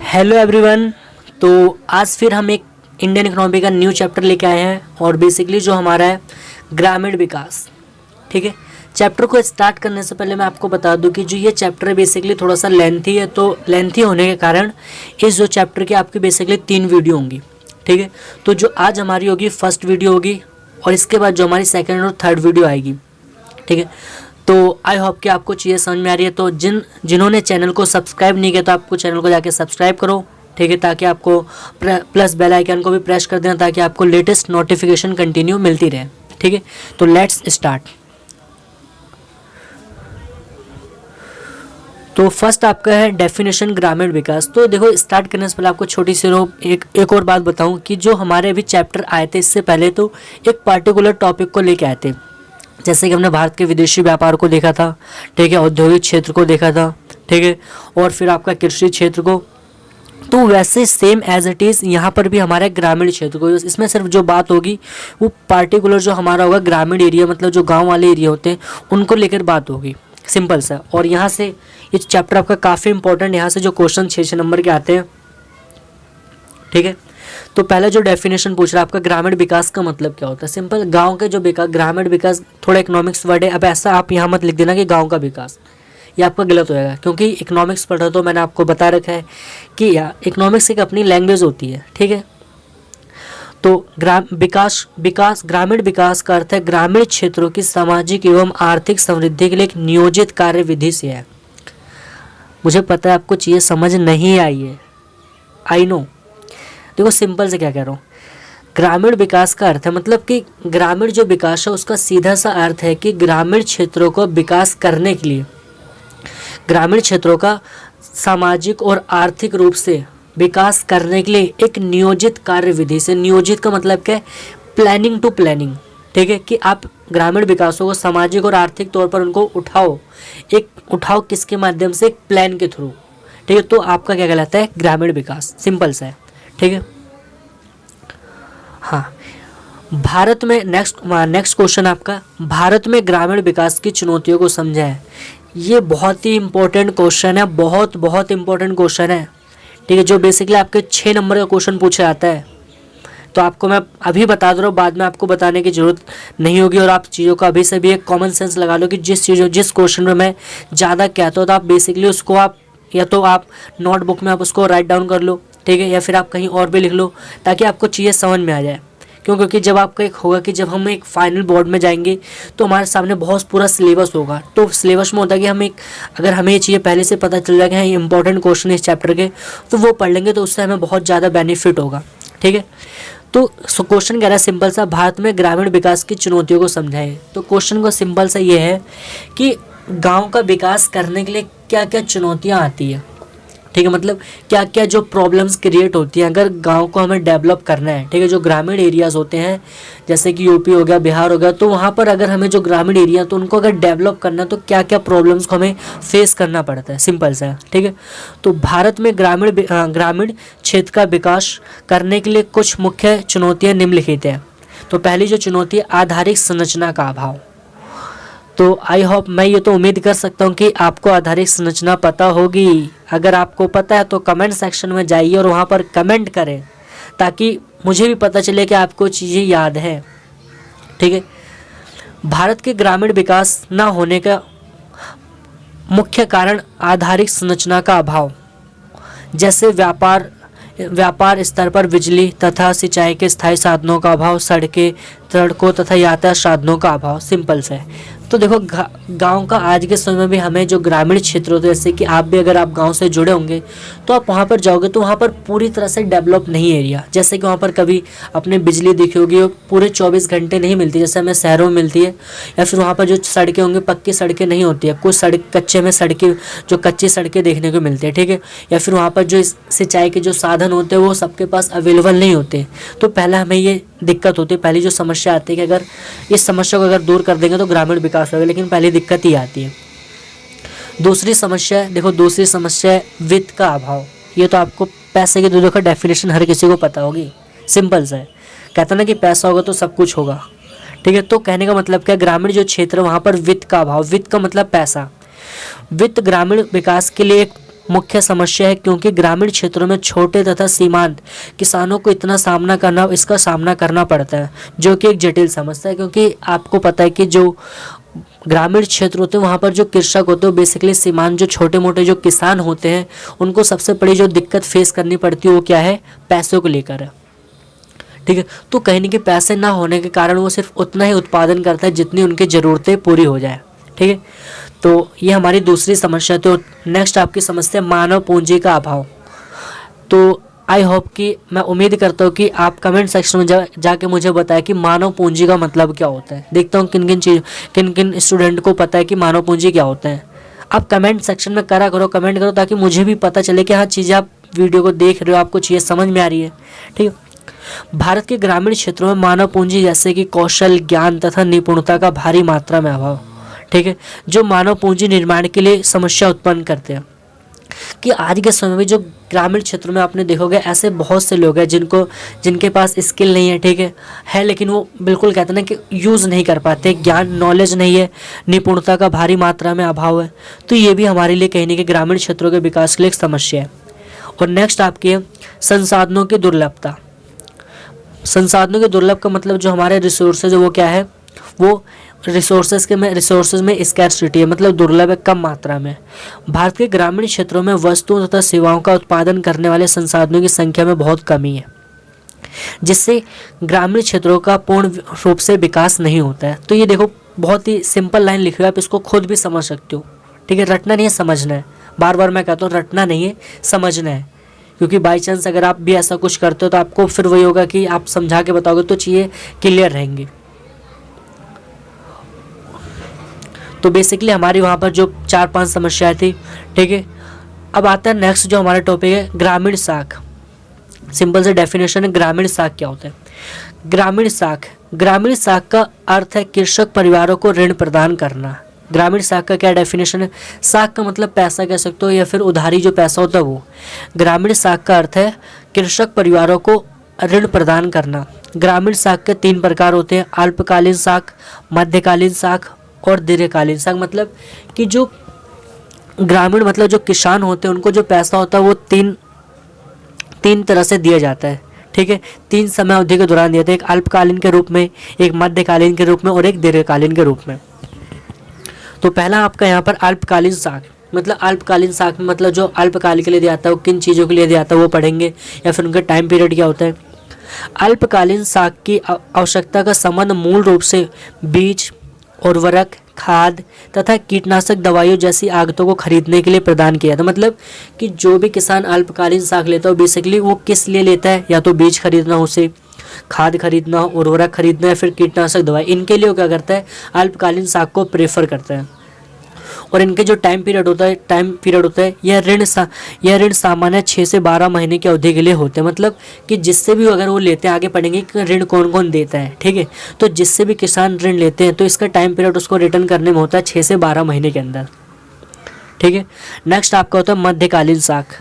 Hello everyone. तो आज फिर हम एक इंडियन इकोनॉमी का न्यू चैप्टर लेके आए हैं और बेसिकली जो हमारा है ग्रामीण विकास। ठीक है, चैप्टर को स्टार्ट करने से पहले मैं आपको बता दूं कि जो ये चैप्टर है बेसिकली थोड़ा सा लेंथी है, तो लेंथी होने के कारण इस जो चैप्टर की आपकी बेसिकली 3 वीडियो होंगी। ठीक है, तो जो आज हमारी होगी फर्स्ट वीडियो होगी और इसके बाद जो हमारी सेकेंड और थर्ड वीडियो आएगी। ठीक है, तो आई होप कि आपको चीज़ें समझ में आ रही है। तो जिन्होंने चैनल को सब्सक्राइब नहीं किया तो आपको चैनल को जाके सब्सक्राइब करो। ठीक है, ताकि आपको प्लस बेल आइकन को भी प्रेस कर देना ताकि आपको लेटेस्ट नोटिफिकेशन कंटिन्यू मिलती रहे। ठीक है, तो लेट्स स्टार्ट। तो फर्स्ट आपका है डेफिनेशन ग्रामीण विकास। तो देखो, स्टार्ट करने से पहले आपको छोटी सी एक और बात बताऊं कि जो हमारे अभी चैप्टर आए थे इससे पहले तो एक पार्टिकुलर टॉपिक को लेके आए थे। जैसे कि हमने भारत के विदेशी व्यापार को देखा था, ठीक है, औद्योगिक क्षेत्र को देखा था, ठीक है, और फिर आपका कृषि क्षेत्र को। तो वैसे सेम एज इट इज़ यहाँ पर भी हमारे ग्रामीण क्षेत्र को, इसमें सिर्फ जो बात होगी वो पार्टिकुलर जो हमारा होगा ग्रामीण एरिया, मतलब जो गांव वाले एरिया होते हैं उनको लेकर बात होगी, सिंपल सा। और यहाँ से ये चैप्टर आपका काफ़ी इंपॉर्टेंट, यहाँ से जो क्वेश्चन 6 नंबर के आते हैं। ठीक है, तो पहला जो डेफिनेशन पूछ रहा है आपका ग्रामीण विकास का मतलब क्या होता है। सिंपल, गांव के जो विकास, ग्रामीण विकास थोड़ा इकोनॉमिक्स वर्ड है। अब ऐसा आप यहाँ मत लिख देना कि गांव का विकास, ये आपका गलत हो जाएगा, क्योंकि इकोनॉमिक्स पढ़ा तो मैंने आपको बता रखा है कि इकोनॉमिक्स एक अपनी लैंग्वेज होती है। ठीक है, तो ग्रामीण विकास का अर्थ है ग्रामीण क्षेत्रों की सामाजिक एवं आर्थिक समृद्धि के लिए एक नियोजित कार्यविधि से है। मुझे पता है आपको चीज़ें समझ नहीं आई है, आई नो। देखो सिंपल से क्या कह रहा हूँ, ग्रामीण विकास का अर्थ है, मतलब कि ग्रामीण जो विकास है उसका सीधा सा अर्थ है कि ग्रामीण क्षेत्रों को विकास करने के लिए, ग्रामीण क्षेत्रों का सामाजिक और आर्थिक रूप से विकास करने के लिए एक नियोजित कार्यविधि से। नियोजित का मतलब क्या है, प्लानिंग टू प्लानिंग। ठीक है, कि आप ग्रामीण विकासों को सामाजिक और आर्थिक तौर पर उनको उठाओ किसके माध्यम से, एक प्लान के थ्रू। ठीक है, तो आपका क्या कहलाता है, ग्रामीण विकास। सिंपल सा है। ठीक है, हाँ, भारत में नेक्स्ट क्वेश्चन आपका, भारत में ग्रामीण विकास की चुनौतियों को समझा है। ये बहुत ही इंपॉर्टेंट क्वेश्चन है, बहुत इंपॉर्टेंट क्वेश्चन है। ठीक है, जो बेसिकली आपके 6 नंबर का क्वेश्चन पूछा जाता है। तो आपको मैं अभी बता दे रहा हूँ, बाद में आपको बताने की जरूरत नहीं होगी। और आप चीज़ों का अभी से भी एक कॉमन सेंस लगा लो कि जिस क्वेश्चन में मैं ज़्यादा कहता हूँ तो आप बेसिकली उसको आप या तो आप नोटबुक में आप उसको राइट डाउन कर लो, ठीक है, या फिर आप कहीं और भी लिख लो ताकि आपको चीज़ें समझ में आ जाए। क्यों? क्योंकि जब आपका एक होगा कि जब हम एक फाइनल बोर्ड में जाएंगे तो हमारे सामने बहुत पूरा सिलेबस होगा। तो सिलेबस में होता है कि अगर हमें ये चीज़ें पहले से पता चल जाएगा ये इंपॉर्टेंट क्वेश्चन है इस चैप्टर के, तो वो पढ़ लेंगे तो उससे हमें बहुत ज़्यादा बेनिफिट होगा। ठीक है, तो क्वेश्चन कह रहा है सिंपल सा, भारत में ग्रामीण विकास की चुनौतियों को समझाएं। तो क्वेश्चन का सिंपल सा ये है कि गाँव का विकास करने के लिए क्या क्या चुनौतियाँ आती है। ठीक है, मतलब क्या क्या जो प्रॉब्लम्स क्रिएट होती हैं अगर गांव को हमें डेवलप करना है। ठीक है, जो ग्रामीण एरियाज़ होते हैं जैसे कि यूपी हो गया, बिहार हो गया, तो वहाँ पर अगर हमें जो ग्रामीण एरिया तो उनको अगर डेवलप करना है तो क्या क्या प्रॉब्लम्स को हमें फेस करना पड़ता है। सिंपल सा है। ठीक है, तो भारत में ग्रामीण क्षेत्र का विकास करने के लिए कुछ मुख्य चुनौतियाँ निम्नलिखित हैं। तो पहली जो चुनौती है, आधारिक संरचना का अभाव। तो आई होप, मैं ये तो उम्मीद कर सकता हूँ कि आपको आधारिक संरचना पता होगी। अगर आपको पता है तो कमेंट सेक्शन में जाइए और वहाँ पर कमेंट करें ताकि मुझे भी पता चले कि आपको चीज़ें याद है। ठीक है, भारत के ग्रामीण विकास न होने का मुख्य कारण आधारिक संरचना का अभाव, जैसे व्यापार स्तर पर बिजली तथा सिंचाई के स्थायी साधनों का अभाव, सड़कों तथा यातायात साधनों का अभाव। सिंपल से है। तो देखो, गांव का आज के समय में भी हमें जो ग्रामीण क्षेत्र होते हैं, जैसे कि आप भी अगर आप गांव से जुड़े होंगे तो आप वहां पर जाओगे तो वहां पर पूरी तरह से डेवलप नहीं एरिया, जैसे कि वहां पर कभी अपने बिजली देखी होगी पूरे 24 घंटे नहीं मिलती जैसे हमें शहरों में मिलती है। या फिर वहाँ पर जो सड़कें होंगी पक्की सड़कें नहीं होती है, कुछ कच्ची सड़कें देखने को मिलती है। ठीक है, या फिर वहाँ पर जो सिंचाई के जो साधन होते हैं वो सबके पास अवेलेबल नहीं होते। तो पहला हमें ये दिक्कत होती है, पहली जो समस्या आती है कि अगर इस समस्या को अगर दूर कर देंगे तो ग्रामीण विकास होगा, लेकिन पहली दिक्कत ही आती है। दूसरी समस्या है वित्त का अभाव। ये तो आपको पैसे के दूध का डेफिनेशन हर किसी को पता होगी, सिंपल सा है। कहता ना कि पैसा होगा तो सब कुछ होगा। ठीक है, तो कहने का मतलब क्या, ग्रामीण जो क्षेत्र है वहाँ पर वित्त का अभाव, वित्त का मतलब पैसा। वित्त ग्रामीण विकास के लिए मुख्य समस्या है, क्योंकि ग्रामीण क्षेत्रों में छोटे तथा सीमांत किसानों को इसका सामना करना पड़ता है, जो कि एक जटिल समस्या है। क्योंकि आपको पता है कि जो ग्रामीण क्षेत्र होते हैं वहाँ पर जो कृषक होते हैं बेसिकली सीमांत जो छोटे मोटे जो किसान होते हैं, उनको सबसे बड़ी जो दिक्कत फेस करनी पड़ती है वो क्या है, पैसों को लेकर है। ठीक है, तो कहीं ना कहीं पैसे ना होने के कारण वो सिर्फ उतना ही उत्पादन करता है जितनी उनकी ज़रूरतें पूरी हो जाए। ठीक है, तो ये हमारी दूसरी समस्या। तो नेक्स्ट आपकी समस्या मानव पूंजी का अभाव। तो आई होप कि मैं उम्मीद करता हूँ कि आप कमेंट सेक्शन में जाके मुझे बताएं कि मानव पूंजी का मतलब क्या होता है। देखता हूँ किन किन स्टूडेंट को पता है कि मानव पूंजी क्या होता है। आप कमेंट सेक्शन में कमेंट करो ताकि मुझे भी पता चले कि हाँ चीज़ें आप वीडियो को देख रहे हो, आपको चीज़ें समझ में आ रही है। ठीक है, भारत के ग्रामीण क्षेत्रों में मानव पूंजी जैसे कि कौशल, ज्ञान तथा निपुणता का भारी मात्रा में अभाव। ठीक है, जो मानव पूंजी निर्माण के लिए समस्या उत्पन्न करते हैं। कि आज के समय में जो ग्रामीण क्षेत्रों में आपने देखोगे ऐसे बहुत से लोग हैं जिनके पास स्किल नहीं है। ठीक है लेकिन वो बिल्कुल कहते हैं ना कि यूज़ नहीं कर पाते, ज्ञान नॉलेज नहीं है, निपुणता का भारी मात्रा में अभाव है। तो ये भी हमारे लिए कहीं ना कहीं ग्रामीण क्षेत्रों के विकास के लिए एक समस्या है। और नेक्स्ट आपकी है संसाधनों की दुर्लभता। संसाधनों के दुर्लभ का मतलब जो हमारे रिसोर्सेज वो क्या है, वो रिसोर्सेज में स्कैर्सिटी है, मतलब दुर्लभ है, कम मात्रा में। भारत के ग्रामीण क्षेत्रों में वस्तुओं तथा सेवाओं का उत्पादन करने वाले संसाधनों की संख्या में बहुत कमी है, जिससे ग्रामीण क्षेत्रों का पूर्ण रूप से विकास नहीं होता है। तो ये देखो बहुत ही सिंपल लाइन लिखी हुई है, आप इसको खुद भी समझ सकते हो। ठीक है, रटना नहीं है, समझना है। बार बार मैं कहता हूँ रटना नहीं है, समझना है। क्योंकि बाई चांस अगर आप भी ऐसा कुछ करते हो तो आपको फिर वही होगा कि आप समझा के बताओगे तो चीज़ें क्लियर रहेंगी। तो बेसिकली हमारी वहाँ पर जो 4-5 समस्याएं थी। ठीक है, अब आता है नेक्स्ट जो हमारा टॉपिक है ग्रामीण साख। सिंपल से डेफिनेशन है, ग्रामीण साख क्या होता है। ग्रामीण साख का अर्थ है कृषक परिवारों को ऋण प्रदान करना। ग्रामीण साख का क्या डेफिनेशन है, साख का मतलब पैसा कह सकते हो या फिर उधारी जो पैसा होता है वो। ग्रामीण साख का अर्थ है कृषक परिवारों को ऋण प्रदान करना। ग्रामीण साख के 3 प्रकार होते हैं, अल्पकालीन साख, मध्यकालीन साख और दीर्घकालीन साख। मतलब कि जो ग्रामीण मतलब जो किसान होते हैं उनको जो पैसा होता है वो तीन तरह से दिया जाता है। ठीक है, 3 समय अवधि के दौरान दिया जाता है, एक अल्पकालीन के रूप में, एक मध्यकालीन के रूप में और एक दीर्घकालीन के रूप में। तो पहला आपका यहाँ पर अल्पकालीन साख। मतलब अल्पकालीन साख में मतलब जो अल्पकाल के लिए दिया जाता है वो किन चीज़ों के लिए दिया जाता है वो पढ़ेंगे, या फिर उनका टाइम पीरियड क्या होता है। अल्पकालीन साख की आवश्यकता का संबंध मूल रूप से बीज, उर्वरक, खाद तथा कीटनाशक दवाइयों जैसी आगतों को खरीदने के लिए प्रदान किया था। मतलब कि जो भी किसान अल्पकालीन साख लेता है बेसिकली वो किस लिए लेता है, या तो बीज खरीदना हो, उसे खाद खरीदना, उर्वरक खरीदना या फिर कीटनाशक दवाई, इनके लिए वो क्या करता है, अल्पकालीन साख को प्रेफर करता है। और इनके जो टाइम पीरियड होता है यह ऋण सामान्य 6 से 12 महीने की अवधि के लिए होते हैं। मतलब कि जिससे भी अगर वो लेते हैं, आगे पढ़ेंगे कि ऋण कौन कौन देता है। ठीक है, तो जिससे भी किसान ऋण लेते हैं तो इसका टाइम पीरियड उसको रिटर्न करने में होता है 6 से 12 महीने के अंदर। ठीक है, नेक्स्ट आपका होता है मध्यकालीन साख।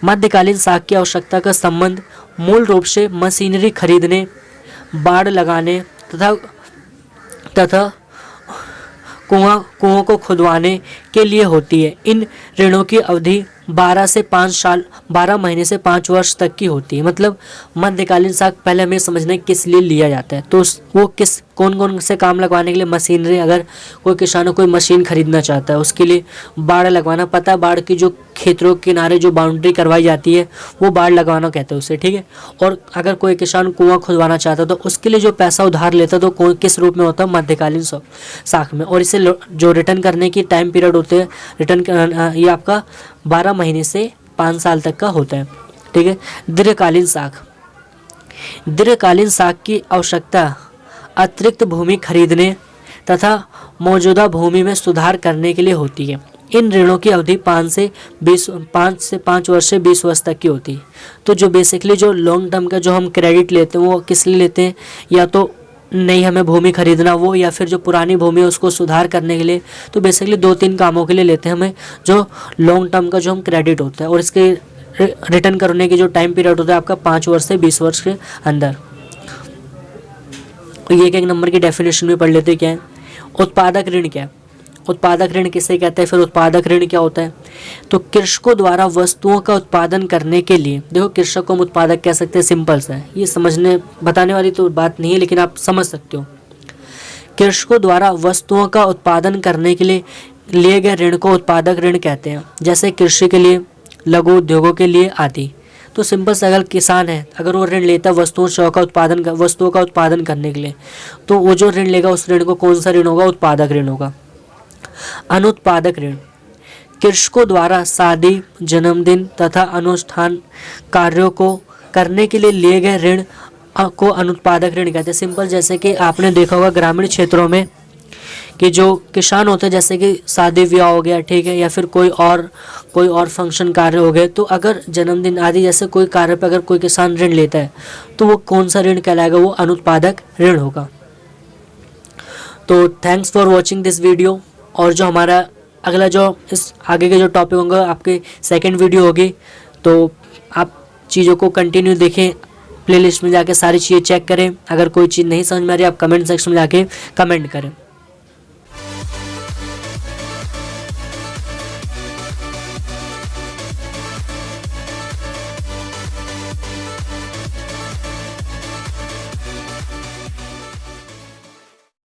मध्यकालीन साख की आवश्यकता का संबंध मूल रूप से मशीनरी खरीदने, बाड़ लगाने तथा कुआं को खुदवाने के लिए होती है। इन ऋणों की अवधि 12 महीने से 5 वर्ष तक की होती है। मतलब मध्यकालीन साख पहले हमें समझना है किस लिए लिया जाता है। तो वो कौन कौन से काम लगवाने के लिए, मशीनरी, अगर कोई किसान कोई मशीन खरीदना चाहता है उसके लिए, बाड़ लगवाना, पता है बाड़ की जो खेतों के किनारे जो बाउंड्री करवाई जाती है वो बाड़ लगवाना कहते हैं उसे। ठीक है, और अगर कोई किसान कुआं खुदवाना चाहता है तो उसके लिए जो पैसा उधार लेता है तो किस रूप में होता है, मध्यकालीन साख में। और इसे जो रिटर्न करने की टाइम पीरियड होते हैं ये आपका 12 महीने से 5 साल तक का होता है। ठीक है, दीर्घकालीन साख की आवश्यकता अतिरिक्त भूमि खरीदने तथा मौजूदा भूमि में सुधार करने के लिए होती है। इन ऋणों की अवधि 5 से 5 वर्ष से 20 वर्ष तक की होती है। तो जो बेसिकली जो लॉन्ग टर्म का जो हम क्रेडिट लेते हैं वो किस लिए लेते हैं, या तो नहीं हमें भूमि खरीदना वो, या फिर जो पुरानी भूमि है उसको सुधार करने के लिए। तो बेसिकली 2-3 कामों के लिए लेते हैं हमें जो लॉन्ग टर्म का जो हम क्रेडिट होता है। और इसके रिटर्न करने की जो टाइम पीरियड होता है आपका 5 वर्ष से 20 वर्ष के अंदर। ये एक नंबर की डेफिनेशन भी पढ़ लेते हैं। क्या है उत्पादक ऋण, क्या है उत्पादक ऋण किसे कहते हैं, फिर उत्पादक ऋण क्या होता है। तो कृषकों द्वारा वस्तुओं का उत्पादन करने के लिए, देखो कृषक को हम उत्पादक कह सकते हैं, सिंपल सा है, ये समझने बताने वाली तो बात नहीं है, लेकिन आप समझ सकते हो। कृषकों द्वारा वस्तुओं का उत्पादन करने के लिए लिए गए ऋण को उत्पादक ऋण कहते हैं, जैसे कृषि के लिए, लघु उद्योगों के लिए आदि। तो सिंपल से अगर किसान है, अगर वो ऋण लेता है वस्तुओं का उत्पादन करने के लिए, तो वो जो ऋण लेगा उस ऋण को कौन सा ऋण होगा, उत्पादक ऋण होगा। अनुत्पादक ऋण, कृषकों द्वारा शादी, जन्मदिन तथा अनुष्ठान कार्यों को करने के लिए लिए गए ऋण को अनुत्पादक ऋण कहते हैं। सिंपल, जैसे कि आपने देखा होगा ग्रामीण क्षेत्रों में कि जो किसान होते हैं, जैसे कि शादी ब्याह हो गया, ठीक है, या फिर कोई और फंक्शन कार्य हो गए, तो अगर जन्मदिन आदि जैसे कोई कार्य पर अगर कोई किसान ऋण लेता है तो वो कौन सा ऋण कहलाएगा, वो अनुत्पादक ऋण होगा। तो thanks for watching this video. और जो हमारा अगला जो इस आगे के जो टॉपिक होंगे आपके सेकंड वीडियो होगी, तो आप चीज़ों को कंटिन्यू देखें, प्लेलिस्ट में जाके सारी चीज़ें चेक करें। अगर कोई चीज़ नहीं समझ में आ रही आप कमेंट सेक्शन में जाके कमेंट करें।